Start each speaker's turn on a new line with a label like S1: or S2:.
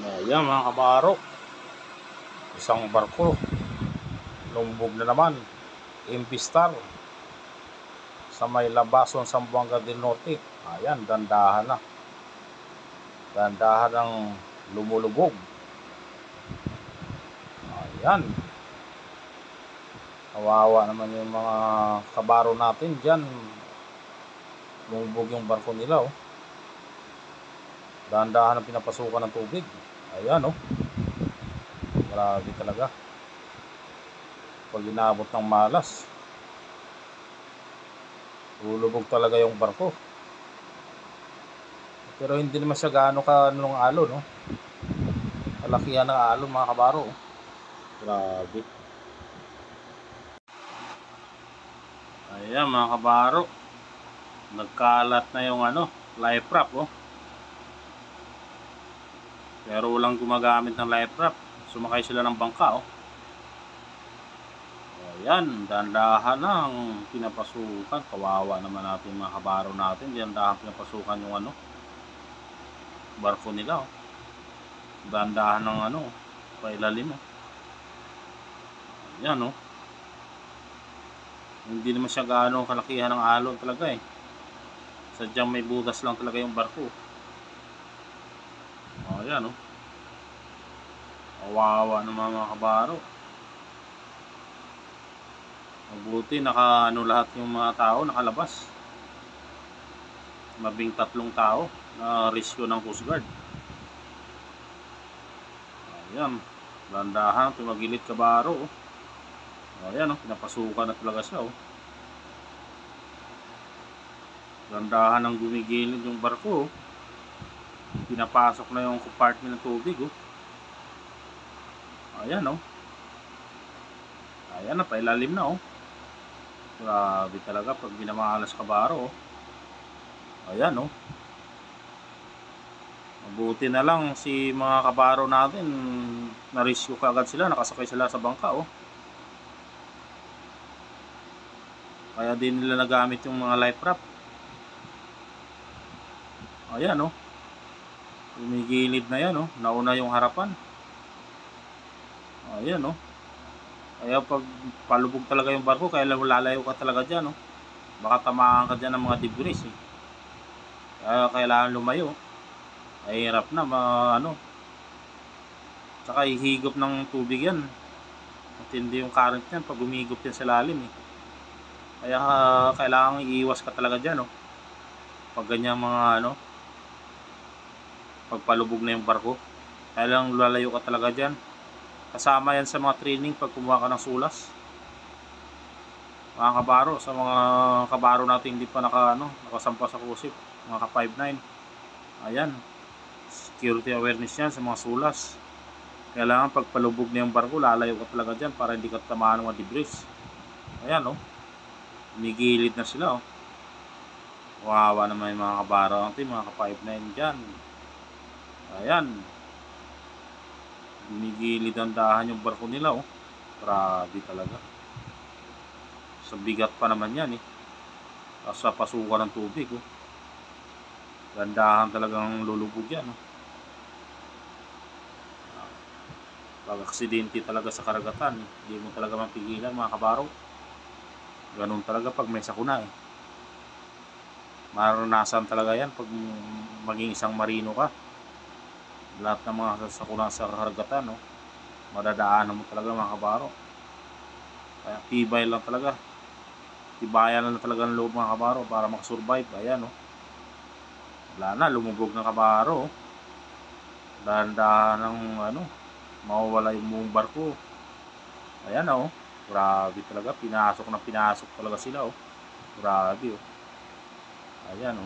S1: Ayan mga kabaro, isang barko lumbog na naman, MV Star sa may Labason, Zamboanga del Norte. Ayan, dandahan ng lumulubog. Ayan, kawawa naman yung mga kabaro natin dyan, lumubog yung barko nila. Dahan-dahan ang pinapasukan ng tubig. Ayan, grabe talaga pag inabot ng malas, lulubog talaga yung barko. Pero hindi naman siya gaano ng alon, kalakihan ng alon mga kabaro. Grabe. Ayan mga kabaro, nagkalat na yung life raft. Pero walang gumagamit ng life raft, sumakay sila ng bangka. Ayan, dandahan ang pinapasukan. Kawawa naman natin mga kabaro natin, dandahan pinapasukan yung barko nila. Dandahan ng pailalim. Ayan, hindi naman siya gaano kalakihan ng alon talaga sadyang may butas lang talaga yung barko. Ayan, kawawa naman mga kabaro. Mabuti lahat yung mga tao nakalabas. 13 tao na rescue ng Coast Guard. Ayan, dandahan, tumagilid kabaro. Ayan, pinapasukan na talaga siya. Dandahan ang gumigilid yung barko. Pinapasok na yung compartment ng tubig. Ayan, ayan na, pailalim na. Grabe talaga pag binamalas kabaro. Ayan, mabuti na lang si mga kabaro natin, na-rescue kaagad sila, nakasakay sila sa bangka. Kaya din nila nagamit yung mga life raft. Ayan, umigilid na yan, nauna yung harapan. Ayan, kaya pag palubog talaga yung barko, kaya lalayo ka talaga dyan, baka tamaan ka dyan ng mga debris. Kaya kailangan lumayo. Ay hirap na, tsaka ihigop ng tubig yan. Matindi yung current yan pag umigop yan sa lalim. Kaya kailangan iiwas ka talaga dyan, pag ganyan mga pagpalubog na yung barko. Kaya lang lalayo ka talaga dyan. Kasama yan sa mga training pag kumuha ka ng sulas. Mga kabaro, sa mga kabaro natin hindi pa nakasampa sa cruise ship, mga ka 5'9". Ayan, security awareness yan sa mga sulas. Kailangan pag palubog na yung barko, lalayo ka talaga dyan para hindi ka tamaan ng mga debris. Ayan, umigilid na sila. Wawa naman yung mga kabaro natin, mga ka 5'9" dyan. Ayan, umigilid ang dahan yung barko nila. Grabe talaga. Sa bigat pa naman yan sa pasukan ng tubig. Gandahan talagang lulubog yan. Pag aksidente talaga sa karagatan, hindi mo talaga mapigilan mga kabaro. Ganun talaga pag may sakuna. Maranasan talaga yan pag maging isang marino ka. Lahat ng mga sakuna sa karagatan, madadaanan mo talaga mga kabaro. Kaya tibay lang talaga, tibayan lang talaga ng loob mga kabaro para makasurvive. Ayan, wala na, lumubog ng kabaro. Dahan-dahan ng mawawala yung buong barko. Ayan, grabe talaga, pinasok talaga sila. Grabe. Ayan,